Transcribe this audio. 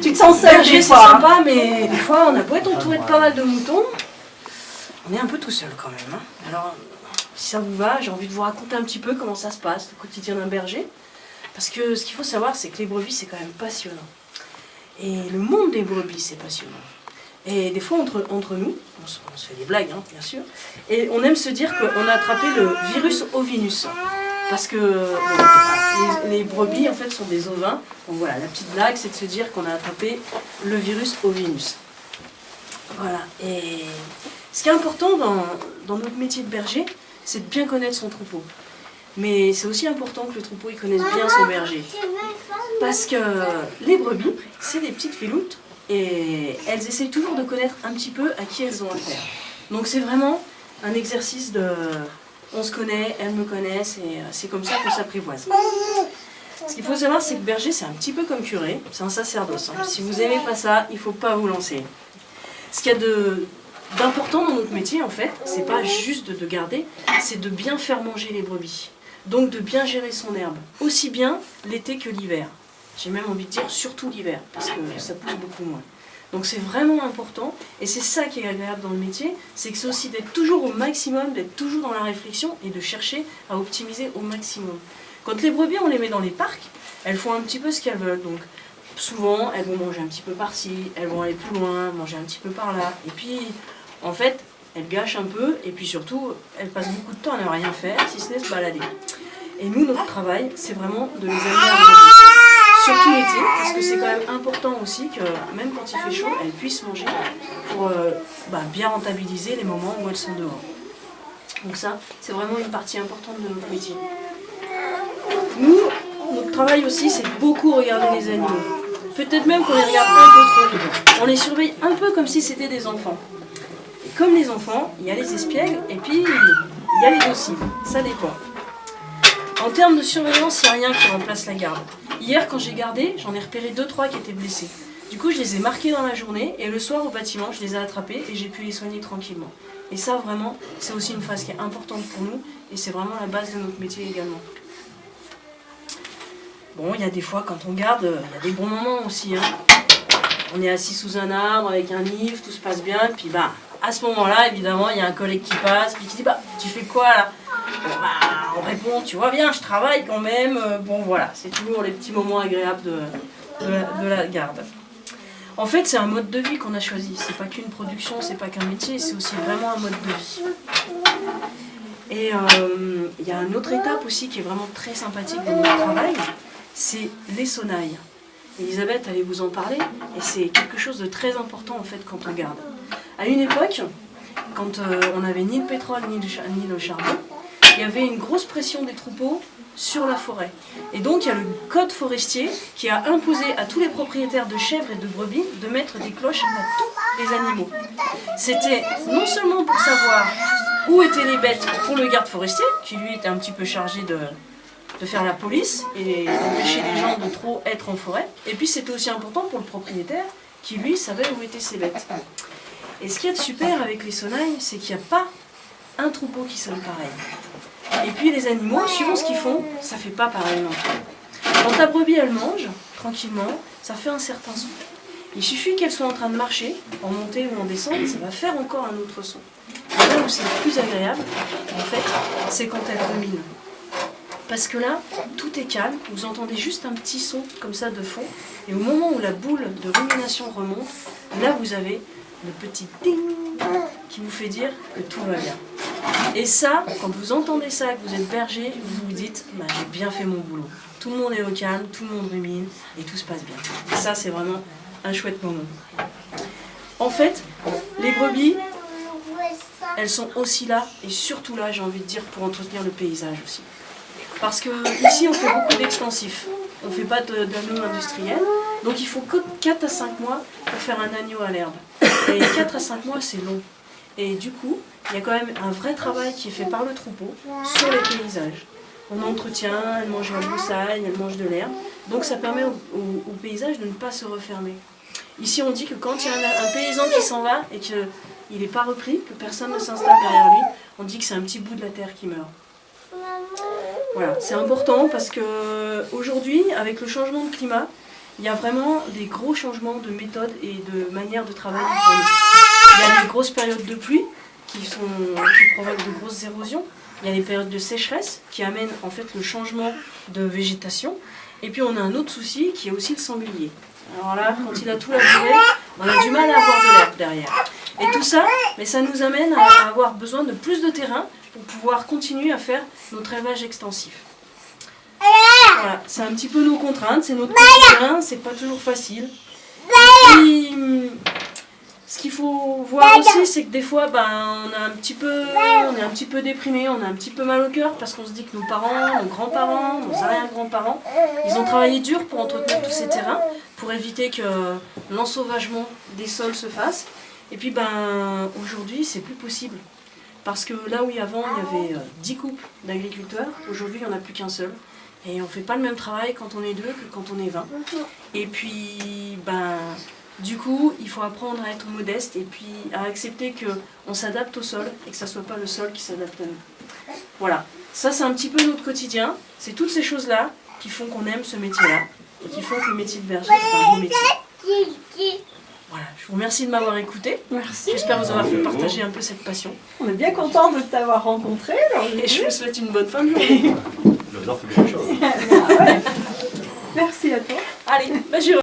Tu te sens seul berger, des c'est fois. sympa, mais des fois, on a beau être entouré de pas mal de moutons, on est un peu tout seul quand même. Alors, si ça vous va, j'ai envie de vous raconter un petit peu comment ça se passe, le quotidien d'un berger. Parce que ce qu'il faut savoir, c'est que les brebis, c'est quand même passionnant. Et le monde des brebis, c'est passionnant. Et des fois, entre nous, on se fait des blagues, bien sûr, et on aime se dire qu'on a attrapé le virus ovinus. Parce que les brebis, en fait, sont des ovins. Donc voilà, la petite blague, c'est de se dire qu'on a attrapé le virus ovinus. Voilà. Et ce qui est important dans notre métier de berger, c'est de bien connaître son troupeau. Mais c'est aussi important que le troupeau il connaisse bien son berger. Parce que les brebis, c'est des petites filoutes et elles essayent toujours de connaître un petit peu à qui elles ont affaire. Donc c'est vraiment un exercice de... On se connaît, elles me connaissent et c'est comme ça qu'on s'apprivoise. Ce qu'il faut savoir, c'est que berger, c'est un petit peu comme curé, c'est un sacerdoce. Si vous n'aimez pas ça, il ne faut pas vous lancer. Ce qu'il y a d'important dans notre métier, en fait, c'est pas juste de garder, c'est de bien faire manger les brebis. Donc de bien gérer son herbe, aussi bien l'été que l'hiver. J'ai même envie de dire surtout l'hiver, parce que ça pousse beaucoup moins. Donc c'est vraiment important, et c'est ça qui est agréable dans le métier, c'est que c'est aussi d'être toujours au maximum, d'être toujours dans la réflexion et de chercher à optimiser au maximum. Quand les brebis, on les met dans les parcs, elles font un petit peu ce qu'elles veulent. Donc souvent, elles vont manger un petit peu par-ci, elles vont aller plus loin, manger un petit peu par-là. Et puis, en fait, elles gâchent un peu, et puis surtout, elles passent beaucoup de temps à ne rien faire, si ce n'est se balader. Et nous, notre travail, c'est vraiment de les amener à manger. Surtout l'été, parce que c'est quand même important aussi que, même quand il fait chaud, elles puissent manger pour bien rentabiliser les moments où elles sont dehors. Donc ça, c'est vraiment une partie importante de notre métier. Nous, notre travail aussi, c'est beaucoup regarder les animaux. Peut-être même qu'on les regarde un peu trop. On les surveille un peu comme si c'était des enfants. Et comme les enfants, il y a les espiègles et puis il y a les dociles. Ça dépend. En termes de surveillance, il n'y a rien qui remplace la garde. Hier, quand j'ai gardé, j'en ai repéré 2-3 qui étaient blessés. Du coup, je les ai marqués dans la journée et le soir au bâtiment, je les ai attrapés et j'ai pu les soigner tranquillement. Et ça, vraiment, c'est aussi une phase qui est importante pour nous et c'est vraiment la base de notre métier également. Bon, il y a des fois, quand on garde, il y a des bons moments aussi. On est assis sous un arbre avec un livre, tout se passe bien, puis à ce moment-là, évidemment, il y a un collègue qui passe, puis qui dit tu fais quoi là ? On répond, tu vois bien, je travaille quand même. Bon voilà, c'est toujours les petits moments agréables de la garde. En fait, c'est un mode de vie qu'on a choisi. C'est pas qu'une production, c'est pas qu'un métier, c'est aussi vraiment un mode de vie. Et il y a une autre étape aussi qui est vraiment très sympathique dans notre travail, c'est les sonnailles. Elisabeth allait vous en parler, et c'est quelque chose de très important en fait quand on garde. À une époque, quand on n'avait ni le pétrole ni le charbon, il y avait une grosse pression des troupeaux sur la forêt. Et donc il y a le code forestier qui a imposé à tous les propriétaires de chèvres et de brebis de mettre des cloches à tous les animaux. C'était non seulement pour savoir où étaient les bêtes pour le garde forestier, qui lui était un petit peu chargé de faire la police et d'empêcher les gens de trop être en forêt, et puis c'était aussi important pour le propriétaire qui lui savait où étaient ses bêtes. Et ce qu'il y a de super avec les sonnailles, c'est qu'il n'y a pas un troupeau qui sonne pareil. Et puis les animaux, suivant ce qu'ils font, ça fait pas pareil non plus. Quand ta brebis elle mange, tranquillement, ça fait un certain son. Il suffit qu'elle soit en train de marcher, en montée ou en descente, ça va faire encore un autre son. Et là où c'est le plus agréable, en fait, c'est quand elle rumine. Parce que là, tout est calme, vous entendez juste un petit son comme ça de fond, et au moment où la boule de rumination remonte, là vous avez le petit ding qui vous fait dire que tout va bien. Et ça, quand vous entendez ça, que vous êtes berger, vous vous dites j'ai bien fait mon boulot. Tout le monde est au calme, tout le monde rumine, et tout se passe bien. Et ça, c'est vraiment un chouette moment. En fait, les brebis, elles sont aussi là, et surtout là, j'ai envie de dire, pour entretenir le paysage aussi. Parce que ici, on fait beaucoup d'extensifs. On ne fait pas d'agneaux industriels. Donc il faut que 4 à 5 mois pour faire un agneau à l'herbe. Et 4 à 5 mois, c'est long. Et du coup, il y a quand même un vrai travail qui est fait par le troupeau sur les paysages. On entretient, elle mange la broussaille, elle mange de l'herbe. Donc ça permet au paysage de ne pas se refermer. Ici, on dit que quand il y a un paysan qui s'en va et qu'il n'est pas repris, que personne ne s'installe derrière lui, on dit que c'est un petit bout de la terre qui meurt. Voilà, c'est important parce que aujourd'hui, avec le changement de climat, il y a vraiment des gros changements de méthode et de manière de travailler pour nous. Il y a des grosses périodes de pluie qui provoquent de grosses érosions. Il y a les périodes de sécheresse qui amènent en fait le changement de végétation. Et puis on a un autre souci qui est aussi le sanglier. Alors là, quand il a tout labouré, on a du mal à avoir de l'herbe derrière. Et tout ça, mais ça nous amène à avoir besoin de plus de terrain pour pouvoir continuer à faire notre élevage extensif. Voilà, c'est un petit peu nos contraintes, c'est notre quotidien, c'est pas toujours facile. Et puis, ce qu'il faut voir aussi, c'est que des fois, on est un petit peu déprimé, on a un petit peu mal au cœur parce qu'on se dit que nos parents, nos grands-parents, nos arrière-grands-parents, ils ont travaillé dur pour entretenir tous ces terrains, pour éviter que l'ensauvagement des sols se fasse. Et puis, aujourd'hui, c'est plus possible. Parce que là où avant, il y avait 10 couples d'agriculteurs, aujourd'hui, il n'y en a plus qu'un seul. Et on ne fait pas le même travail quand on est 2 que quand on est 20. Et puis, du coup, il faut apprendre à être modeste et puis à accepter qu'on s'adapte au sol et que ça ne soit pas le sol qui s'adapte à nous. Voilà, ça c'est un petit peu notre quotidien. C'est toutes ces choses-là qui font qu'on aime ce métier-là et qui font que le métier de berger c'est un beau métier. Voilà, je vous remercie de m'avoir écouté. Merci. J'espère vous avoir fait partager un peu cette passion. On est bien content de t'avoir rencontré. Et je vous souhaite une bonne fin de journée. Le hasard fait beaucoup de choses. Merci à toi. Allez, j'y